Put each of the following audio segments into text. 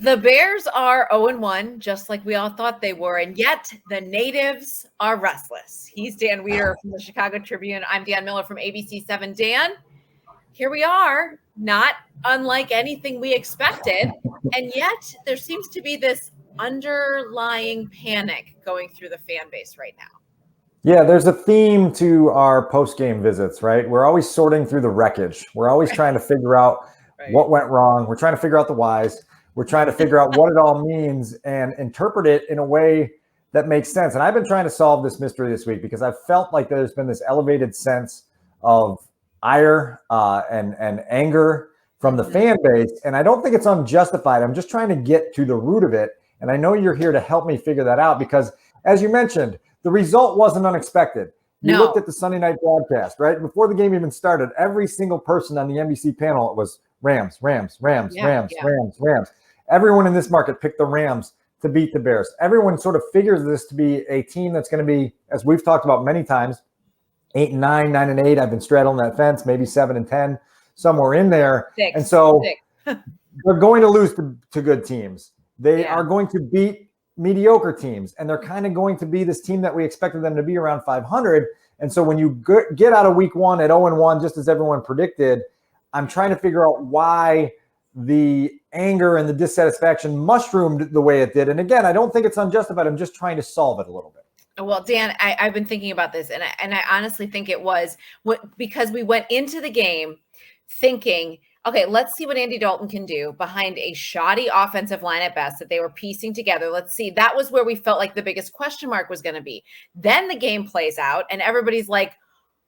The Bears are 0-1, just like we all thought they were, and yet the natives are restless. He's Dan Wiederer from the Chicago Tribune. I'm Dionne Miller from ABC7. Dan, here we are, not unlike anything we expected, and yet there seems to be this underlying panic going through the fan base right now. Yeah, there's a theme to our post-game visits, right? We're always sorting through the wreckage. We're always trying to figure out what went wrong. We're trying to figure out the whys. We're trying to figure out what it all means and interpret it in a way that makes sense. And I've been trying to solve this mystery this week because I've felt like there's been this elevated sense of ire and anger from the fan base. And I don't think it's unjustified. I'm just trying to get to the root of it. And I know you're here to help me figure that out because, as you mentioned, the result wasn't unexpected. You looked at the Sunday night broadcast, right? Before the game even started, every single person on the NBC panel, it was Rams, Rams, Rams, Rams, Rams, Rams. Everyone in this market picked the Rams to beat the Bears. Everyone sort of figures this to be a team that's going to be, as we've talked about many times, 8-9, 9-8. I've been straddling that fence, maybe 7-10, somewhere in there. And so they're going to lose to good teams. They are going to beat mediocre teams, and they're kind of going to be this team that we expected them to be around 500. And so when you get out of week one at 0-1, just as everyone predicted, I'm trying to figure out why the anger and the dissatisfaction mushroomed the way it did. And again, I don't think it's unjustified. I'm just trying to solve it a little bit. Well, Dan, I've been thinking about this, and I honestly think it was because we went into the game thinking, okay, let's see what Andy Dalton can do behind a shoddy offensive line at best that they were piecing together. Let's see. That was where we felt like the biggest question mark was going to be. Then the game plays out, and everybody's like,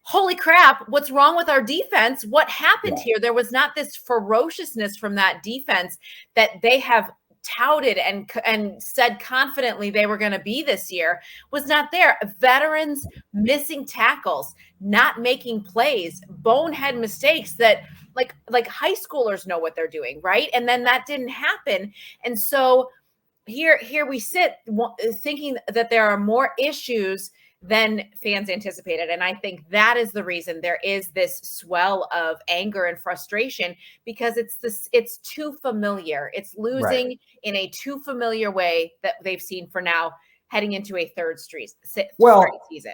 holy crap, what's wrong with our defense? What happened here? There was not this ferociousness from that defense that they have touted and said confidently they were going to be this year was not there. Veterans missing tackles, not making plays, bonehead mistakes that like high schoolers know what they're doing, right? And then that didn't happen. And so here we sit thinking that there are more issues than fans anticipated. And I think that is the reason there is this swell of anger and frustration, because it's too familiar. It's losing in a too familiar way that they've seen for now, heading into a third straight season.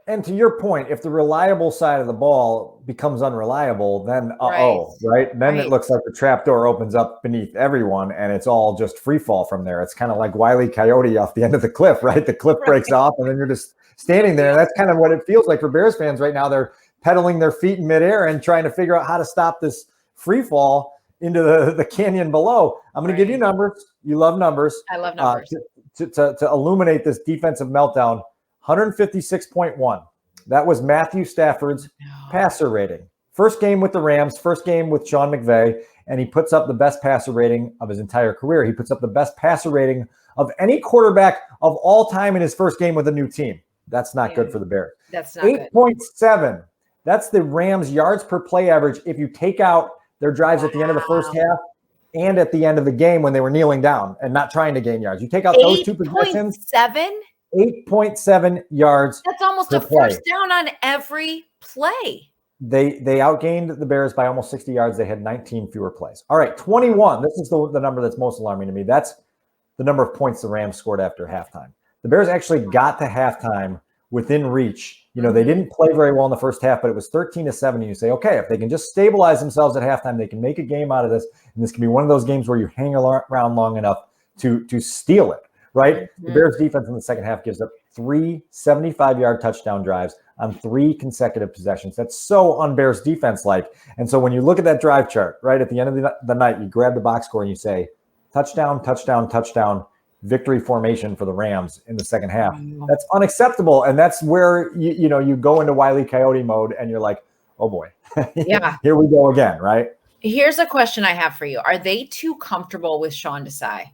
And to your point, if the reliable side of the ball becomes unreliable, then Then it looks like the trapdoor opens up beneath everyone, and it's all just free fall from there. It's kind of like Wile E. Coyote off the end of the cliff, right? The cliff breaks off, and then you're just standing there. That's kind of what it feels like for Bears fans right now. They're pedaling their feet in midair and trying to figure out how to stop this free fall into the canyon below. I'm going to give you numbers. You love numbers. I love numbers. To illuminate this defensive meltdown. 156.1. That was Matthew Stafford's passer rating. First game with the Rams, first game with Sean McVay, and he puts up the best passer rating of his entire career. He puts up the best passer rating of any quarterback of all time in his first game with a new team. That's not good for the Bears. That's not good. 8.7. That's the Rams' yards per play average if you take out their drives at the end of the first half and at the end of the game when they were kneeling down and not trying to gain yards. You take out those two possessions. 8.7 yards. That's almost a first down on every play. They outgained the Bears by almost 60 yards. They had 19 fewer plays. All right, 21. This is the number that's most alarming to me. That's the number of points the Rams scored after halftime. The Bears actually got to halftime within reach. You know, they didn't play very well in the first half, but it was 13-7. And you say, okay, if they can just stabilize themselves at halftime, they can make a game out of this. And this can be one of those games where you hang around long enough to steal it. Right? The Bears defense in the second half gives up 3 75-yard touchdown drives on 3 consecutive possessions. That's so un-Bears defense-like. And so when you look at that drive chart, right, at the end of the night, you grab the box score and you say, touchdown, touchdown, touchdown, victory formation for the Rams in the second half. That's unacceptable. And that's where, you go into Wile E. Coyote mode and you're like, oh boy, here we go again, right? Here's a question I have for you. Are they too comfortable with Sean Desai?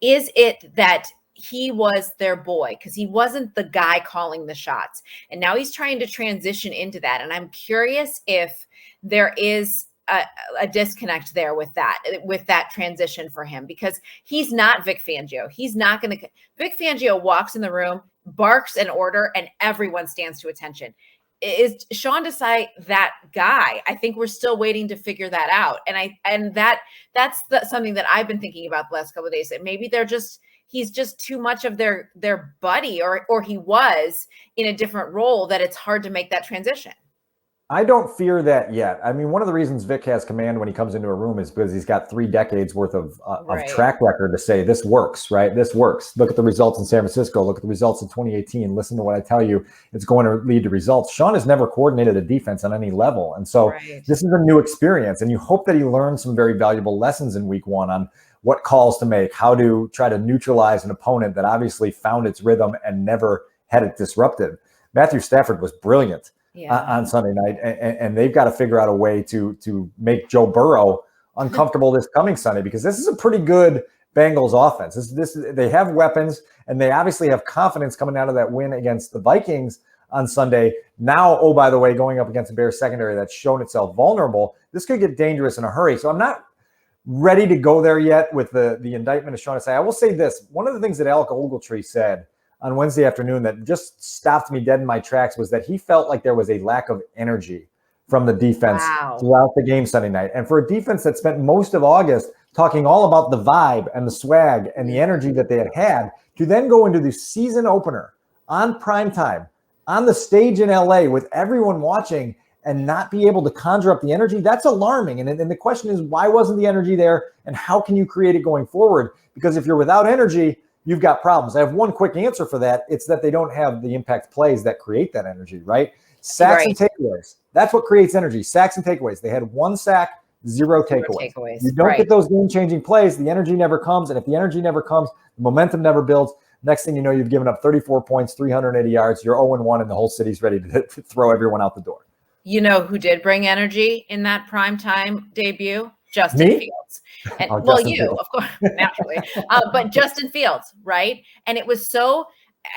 Is it that he was their boy because he wasn't the guy calling the shots, and now he's trying to transition into that? And I'm curious if there is a disconnect there with that transition for him, because he's not Vic Fangio. He's not going to. Vic Fangio walks in the room, barks an order, and everyone stands to attention. is Sean Desai that guy? I think we're still waiting to figure that out. And that's something that I've been thinking about the last couple of days, that maybe he's just too much of their buddy, or he was in a different role, that it's hard to make that transition. I don't fear that yet. I mean, one of the reasons Vic has command when he comes into a room is because he's got 3 decades worth of track record to say this works, right? This works. Look at the results in San Francisco. Look at the results in 2018. Listen to what I tell you. It's going to lead to results. Sean has never coordinated a defense on any level. And so this is a new experience. And you hope that he learns some very valuable lessons in week 1 on what calls to make, how to try to neutralize an opponent that obviously found its rhythm and never had it disrupted. Matthew Stafford was brilliant on Sunday night, and they've got to figure out a way to make Joe Burrow uncomfortable this coming Sunday, because this is a pretty good Bengals offense. They have weapons, and they obviously have confidence coming out of that win against the Vikings on Sunday. Now, oh, by the way, going up against a Bears secondary that's shown itself vulnerable, this could get dangerous in a hurry. So I'm not ready to go there yet with the indictment of Sean Desai. I will say this. One of the things that Alec Ogletree said on Wednesday afternoon that just stopped me dead in my tracks was that he felt like there was a lack of energy from the defense throughout the game Sunday night. And for a defense that spent most of August talking all about the vibe and the swag and the energy that they had, to then go into the season opener on primetime, on the stage in LA with everyone watching, and not be able to conjure up the energy, that's alarming. And the question is, why wasn't the energy there, and how can you create it going forward? Because if you're without energy, you've got problems. I have one quick answer for that. It's that they don't have the impact plays that create that energy, right? Sacks and takeaways. That's what creates energy. Sacks and takeaways. They had 1 sack, 0 takeaways. You don't get those game-changing plays, the energy never comes. And if the energy never comes, the momentum never builds. Next thing you know, you've given up 34 points, 380 yards. You're 0-1, and the whole city's ready to throw everyone out the door. You know who did bring energy in that primetime debut? Justin Fields. And Justin Fields. Of course, naturally. But Justin Fields, right? And it was so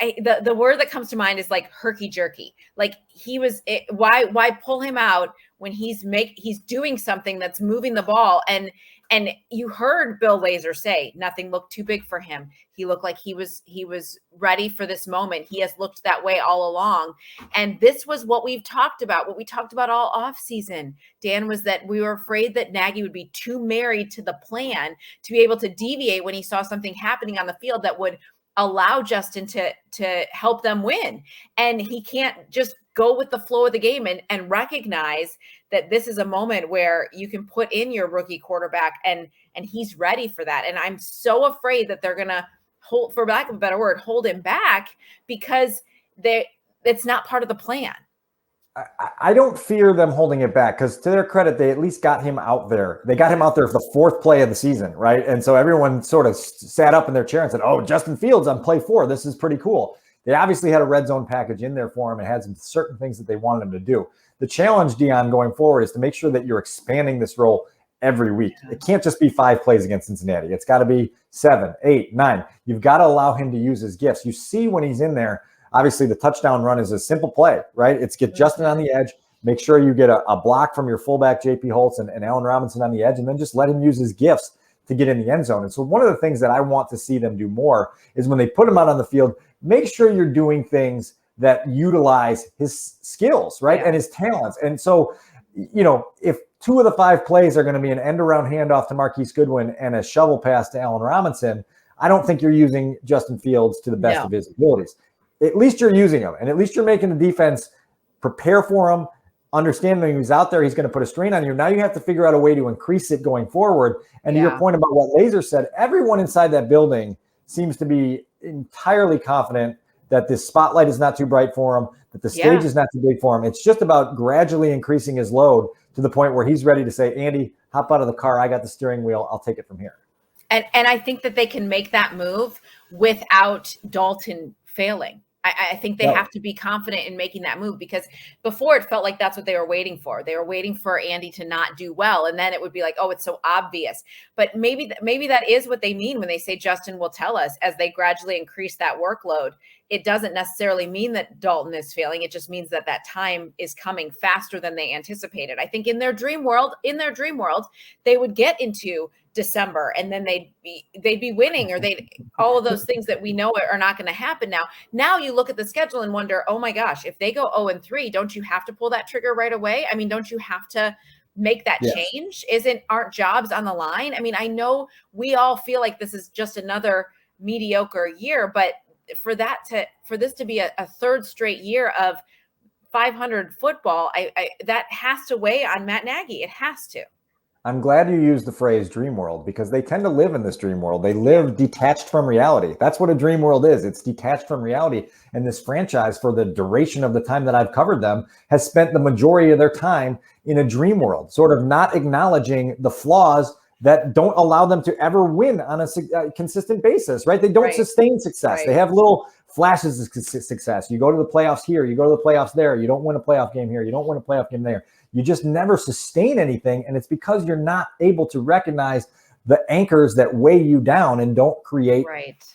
the word that comes to mind is like herky jerky. Like why pull him out when he's doing something that's moving the ball? And you heard Bill Lazor say nothing looked too big for him. He looked like he was ready for this moment. He has looked that way all along. And this was what we talked about all off season, Dan, was that we were afraid that Nagy would be too married to the plan to be able to deviate when he saw something happening on the field that would allow Justin to help them win. And he can't just go with the flow of the game and recognize that this is a moment where you can put in your rookie quarterback and he's ready for that. And I'm so afraid that they're going to hold, for lack of a better word, hold him back, because it's not part of the plan. I don't fear them holding it back, because to their credit, they at least got him out there. They got him out there for the 4th play of the season, right? And so everyone sort of sat up in their chair and said, oh, Justin Fields on play 4. This is pretty cool. They obviously had a red zone package in there for him and had some certain things that they wanted him to do. The challenge, Dionne, going forward is to make sure that you're expanding this role every week. It can't just be 5 plays against Cincinnati. It's got to be 7, 8, 9. You've got to allow him to use his gifts. You see when he's in there, obviously the touchdown run is a simple play, right? It's get Justin on the edge, make sure you get a block from your fullback, J.P. Holtz and Allen Robinson on the edge, and then just let him use his gifts to get in the end zone. And so one of the things that I want to see them do more is when they put him out on the field, make sure you're doing things that utilize his skills, right? And his talents. And so, if 2 of the 5 plays are going to be an end-around handoff to Marquise Goodwin and a shovel pass to Allen Robinson, I don't think you're using Justin Fields to the best of his abilities. At least you're using him, and at least you're making the defense prepare for him, understanding he's out there, he's going to put a strain on you. Now you have to figure out a way to increase it going forward. And to your point about what Lazor said, everyone inside that building seems to be entirely confident that this spotlight is not too bright for him, that the stage is not too big for him. It's just about gradually increasing his load to the point where he's ready to say, Andy, hop out of the car. I got the steering wheel. I'll take it from here. And I think that they can make that move without Dalton failing. I think they have to be confident in making that move, because before it felt like that's what they were waiting for. They were waiting for Andy to not do well. And then it would be like, oh, it's so obvious. But maybe that is what they mean when they say Justin will tell us as they gradually increase that workload. it doesn't necessarily mean that Dalton is failing. It just means that time is coming faster than they anticipated. I think in their dream world, they would get into December and then they'd be winning, or all of those things that we know are not going to happen now. Now you look at the schedule and wonder, oh my gosh, if they go 0-3, don't you have to pull that trigger right away? I mean, don't you have to make that change? Aren't jobs on the line? I mean, I know we all feel like this is just another mediocre year, but for this to be a third straight year of 500 football, that has to weigh on Matt Nagy. It has to. I'm glad you used the phrase dream world, because they tend to live in this dream world. They live detached from reality. That's what a dream world is. It's detached from reality. And this franchise, for the duration of the time that I've covered them, has spent the majority of their time in a dream world, sort of not acknowledging the flaws that don't allow them to ever win on a consistent basis, right? They don't sustain success. They have little flashes of success. You go to the playoffs here, you go to the playoffs there, you don't win a playoff game here, you don't win a playoff game there. You just never sustain anything. And it's because you're not able to recognize the anchors that weigh you down and don't create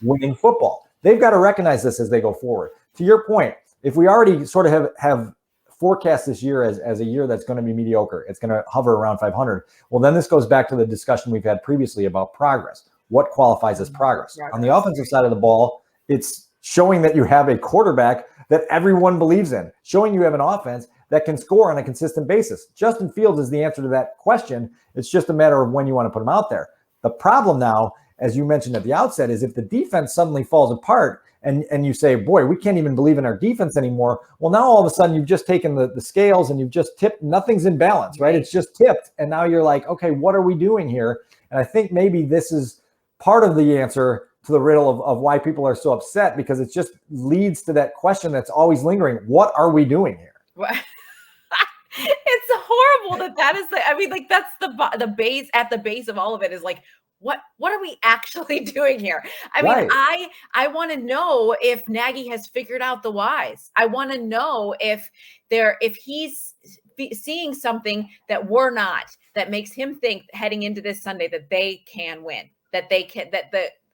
winning football. They've got to recognize this as they go forward. To your point, if we already sort of have forecast this year as a year that's going to be mediocre, it's going to hover around 500. Well, then this goes back to the discussion we've had previously about progress. What qualifies as progress? On the offensive side of the ball, it's showing that you have a quarterback that everyone believes in, showing you have an offense that can score on a consistent basis. Justin Fields is the answer to that question. It's just a matter of when you want to put him out there. The problem now, as you mentioned at the outset, is if the defense suddenly falls apart and you say, boy, we can't even believe in our defense anymore. Well, now all of a sudden you've just taken the scales and you've just tipped. Nothing's in balance, right? It's just tipped. And now you're like, okay, what are we doing here? And I think maybe this is part of the answer to the riddle of why people are so upset, because it just leads to that question that's always lingering. What are we doing here? It's horrible that is that's the base, at the base of all of it is like, what are we actually doing here? I mean, I want to know if Nagy has figured out the whys. I want to know if he's seeing something that we're not, that makes him think heading into this Sunday that they can win, that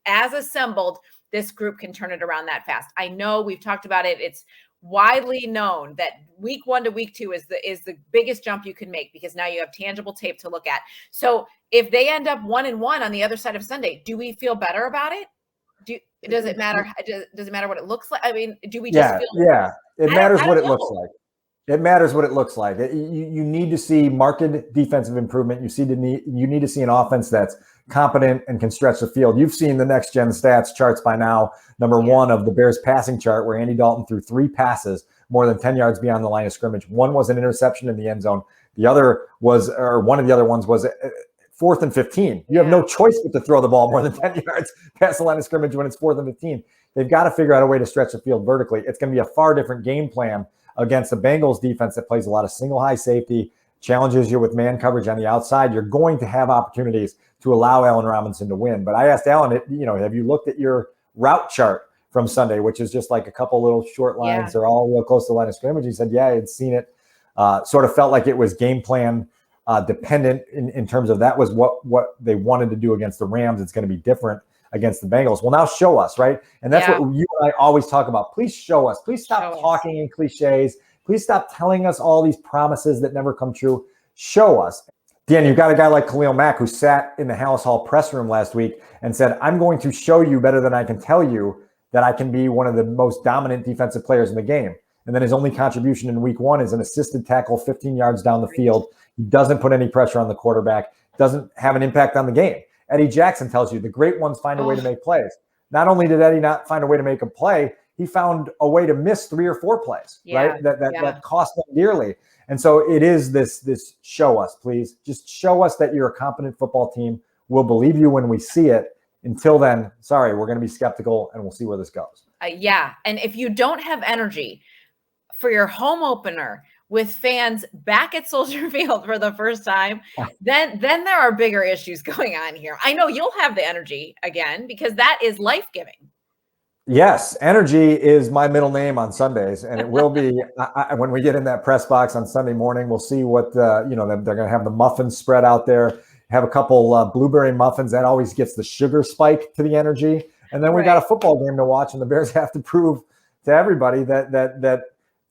as assembled, this group can turn it around that fast. I know we've talked about it. It's widely known that week 1 to week 2 is the biggest jump you can make, because now you have tangible tape to look at. So if they end up 1-1 on the other side of Sunday, do we feel better about it? Does it matter? Does it matter what it looks like? I mean, do we just feel? Yeah, it matters what it looks like. It matters what it looks like. You need to see marked defensive improvement. You need to see an offense that's competent and can stretch the field. You've seen the next gen stats charts by now. Number one of the Bears passing chart, where Andy Dalton threw 3 passes more than 10 yards beyond the line of scrimmage. One was an interception in the end zone. The other was, or one of the other ones was 4th and 15. You have no choice but to throw the ball more than 10 yards past the line of scrimmage when it's 4th and 15. They've got to figure out a way to stretch the field vertically. It's going to be a far different game plan against the Bengals defense that plays a lot of single high safety, challenges you with man coverage on the outside. You're going to have opportunities to allow Allen Robinson to win. But I asked Allen, have you looked at your route chart from Sunday, which is just like a couple little short lines. They're all real close to the line of scrimmage. He said, I had seen it. Sort of felt like it was game plan dependent in terms of that was what they wanted to do against the Rams. It's going to be different against the Bengals. Well, now show us, right? And that's what you and I always talk about. Please show us. Please stop talking in cliches. Please stop telling us all these promises that never come true. Show us. Dionne, you've got a guy like Khalil Mack who sat in the Hallis Hall press room last week and said, I'm going to show you better than I can tell you that I can be one of the most dominant defensive players in the game. And then his only contribution in week 1 is an assisted tackle 15 yards down the field. He doesn't put any pressure on the quarterback, doesn't have an impact on the game. Eddie Jackson tells you the great ones find a way to make plays. Not only did Eddie not find a way to make a play, he found a way to miss 3 or 4 plays, right? That cost them dearly. And so it is this show us, please. Just show us that you're a competent football team. We'll believe you when we see it. Until then, sorry, we're going to be skeptical and we'll see where this goes. And if you don't have energy for your home opener with fans back at Soldier Field for the first time, then there are bigger issues going on here. I know you'll have the energy again because that is life-giving. Yes, energy is my middle name on Sundays, and it will be when we get in that press box on Sunday morning. We'll see what they're going to have the muffins spread out there. Have a couple blueberry muffins. That always gets the sugar spike to the energy. And then we got a football game to watch, and the Bears have to prove to everybody that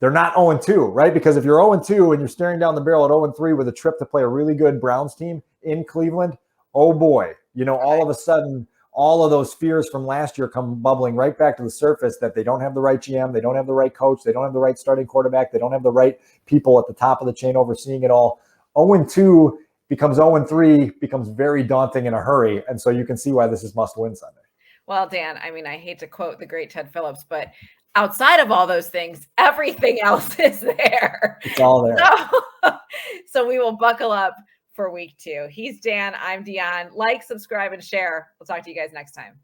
they're not 0-2, right? Because if you're 0-2 and you're staring down the barrel at 0-3 with a trip to play a really good Browns team in Cleveland, oh boy, all of a sudden, all of those fears from last year come bubbling right back to the surface that they don't have the right GM, they don't have the right coach, they don't have the right starting quarterback, they don't have the right people at the top of the chain overseeing it all. 0-2 becomes 0-3, becomes very daunting in a hurry. And so you can see why this is must-win Sunday. Well, Dan, I mean, I hate to quote the great Ted Phillips, but outside of all those things, everything else is there. It's all there. So we will buckle up for week 2. He's Dan. I'm Dionne. Like, subscribe, and share. We'll talk to you guys next time.